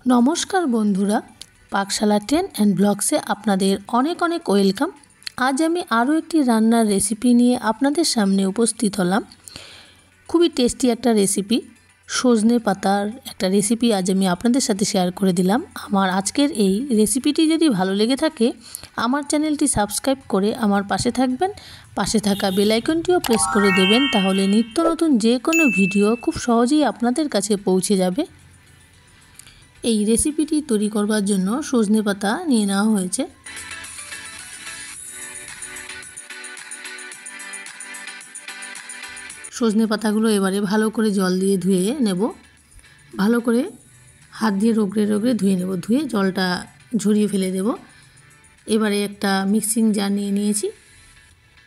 नमस्कार बंधुरा पाकशाला टेन एंड ब्लग्से आपनादेर अनेक अनेक वेलकाम। आज आमी आरो एकटी रान्नार रेसिपि निये आपनादेर सामने उपस्थित हलाम। खूबई टेस्टी एकटा रेसिपि सजने पातार एकटा रेसिपि आज आमी आपनादेर साथे शेयर करे दिलाम। आमार आजकेर एई रेसिपिटी यदि भालो लेगे थाके आमार चैनेलटी सबस्क्राइब करे आमार पाशे थाकबेन, पाशे थाका बेल आइकनटिओ प्रेस करे देबेन, ताहले नित्य नतुन जे कोनो भिडियो खूब सहजेई आपनादेर काछे पौঁছে যাবে। এই রেসিপিটি তৈরি করবার জন্য সজনে পাতা নিয়ে নেওয়া হয়েছে। সজনে পাতাগুলো এবারে ভালো করে জল দিয়ে ধুয়ে নেব। ভালো করে হাত দিয়ে রগড়ে রগড়ে ধুয়ে নেব। ধুয়ে জলটা ঝরিয়ে ফেলে দেব। এবারে একটা মিক্সিং জার নিয়ে নিয়েছি।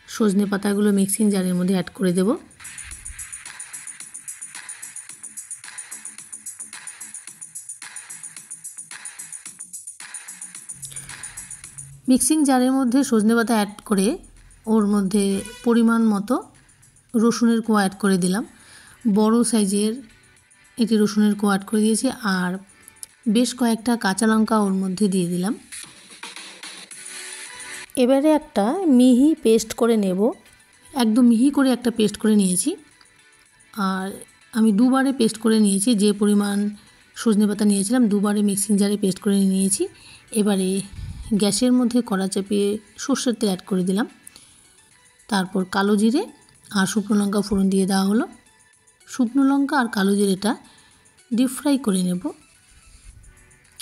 সজনে পাতাগুলো মিক্সিং জারের মধ্যে অ্যাড করে দেব। मिक्सिंग जारेर मध्य सजने पाता ऐड करे ओर मध्य परिमाण मतो रसुनेर कोया ऐड करे दिलाम। बड़ो साइजेर एटी रसुनेर कोया ऐड करे दिएछि आर बेश कयेकटा काँचा लंका ओर मध्य दिए दिलाम। एबारे एकटा मिहि पेस्ट करे नेब। एकदम मिहि करे एकटा पेस्ट करे निएछि आर आमी दुबारे पेस्ट करे निएछि। जे परिमाण सजने पाता निएछिलाम दुबारे मिक्सिंग जारे पेस्ट करे निएछि। एबारे গ্যাসের মধ্যে কড়া চাপিয়ে সরষের তেল অ্যাড করে দিলাম। তারপর কালো জিরে আর শুকনো লঙ্কা ফোড়ন দিয়ে দেওয়া হলো। শুকনো লঙ্কা আর কালো জিরেটা ডিপ ফ্রাই করে নেব।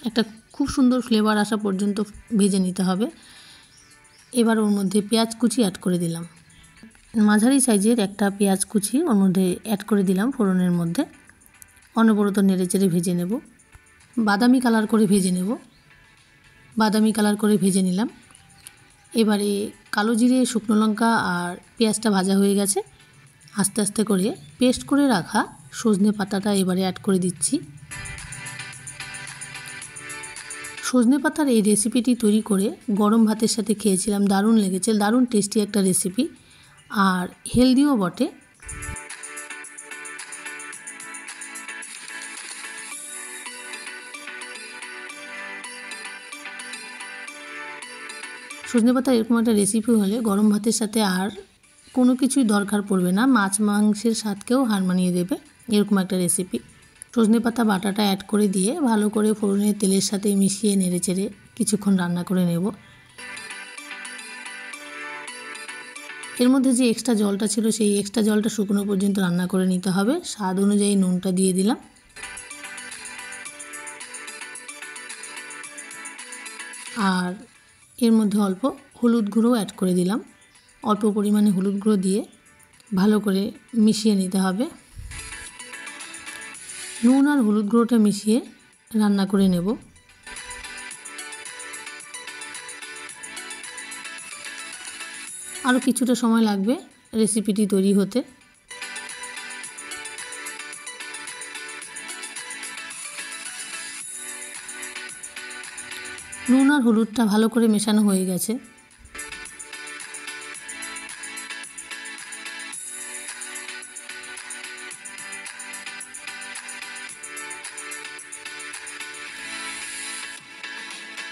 একটা খুব সুন্দর ফ্লেভার আসা পর্যন্ত ভেজে নিতে হবে। এবার ওর মধ্যে পেঁয়াজ কুচি অ্যাড করে দিলাম। মাঝারি সাইজের একটা পেঁয়াজ কুচি ওর মধ্যে অ্যাড করে দিলাম ফোড়নের মধ্যে। অনবরত নেড়েচেড়ে ভেজে নেব। বাদামি কালার করে ভেজে নেব। बादामी कलर करे भेजे निलाम। एबारे कालो जिरे शुकनो लंका और पेঁয়াজটা भाजा हो गेছে। आस्ते आस्ते करे पेस्ट करे रखा सजने पाताटा एबारे ऐड करे दिচ্ছি। सजने पातार এই রেসিপিটি তৈরি করে গরম ভাতের সাথে খেয়েছিলাম, দারুণ লেগেছে। দারুণ টেস্টি একটা রেসিপি আর হেলদিও বটে। সজনে পাতা এরকম একটা রেসিপি হলে গরম ভাতের সাথে আর কোনো কিছুই দরকার পড়বে না, মাছ মাংসের স্বাদকেও হার মানিয়ে দেবে এরকম একটা রেসিপি। সজনে পাতা বাটাটা অ্যাড করে দিয়ে ভালো করে ফোড়নের তেলের সাথে মিশিয়ে নেড়েচেড়ে কিছুক্ষণ রান্না করে নেব। এর মধ্যে যে এক্সট্রা জলটা ছিল সেই এক্সট্রা জলটা শুকনো পর্যন্ত রান্না করে নিতে হবে। স্বাদ অনুযায়ী নুনটা দিয়ে দিলাম। আর এর মধ্যে অল্প হলুদ গুঁড়ো অ্যাড করে দিলাম। অল্প পরিমাণে হলুদ গুঁড়ো দিয়ে ভালো করে মিশিয়ে নিতে হবে। নুন আর হলুদ গুঁড়োটা মিশিয়ে রান্না করে নেব। আরও কিছুটা সময় লাগবে রেসিপিটি তৈরি হতে। নুন আর হলুদটা ভালো করে মেশানো হয়ে গেছে।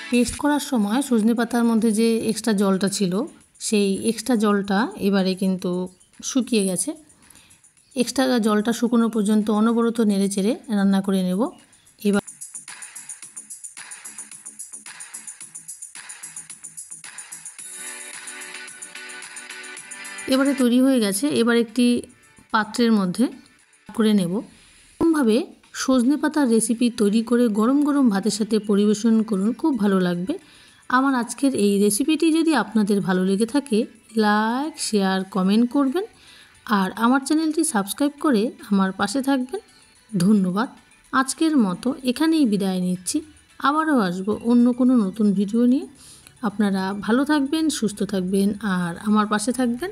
পেস্ট করার সময় সজনে পাতার মধ্যে যে এক্সট্রা জলটা ছিল সেই এক্সট্রা জলটা এবারে কিন্তু শুকিয়ে গেছে। এক্সট্রা জলটা শুকনো পর্যন্ত অনবরত নেড়েচেড়ে রান্না করে নেব। এবারে তৈরি হয়ে গেছে। এবার একটি পাত্রের মধ্যে করে নেব। এরকমভাবে সজনে পাতার রেসিপি তৈরি করে গরম গরম ভাতের সাথে পরিবেশন করুন, খুব ভালো লাগবে। আমার আজকের এই রেসিপিটি যদি আপনাদের ভালো লেগে থাকে লাইক শেয়ার কমেন্ট করবেন আর আমার চ্যানেলটি সাবস্ক্রাইব করে আমার পাশে থাকবেন। ধন্যবাদ। আজকের মতো এখানেই বিদায় নিচ্ছি। আবারও আসবো অন্য কোনো নতুন ভিডিও নিয়ে। আপনারা ভালো থাকবেন, সুস্থ থাকবেন আর আমার পাশে থাকবেন।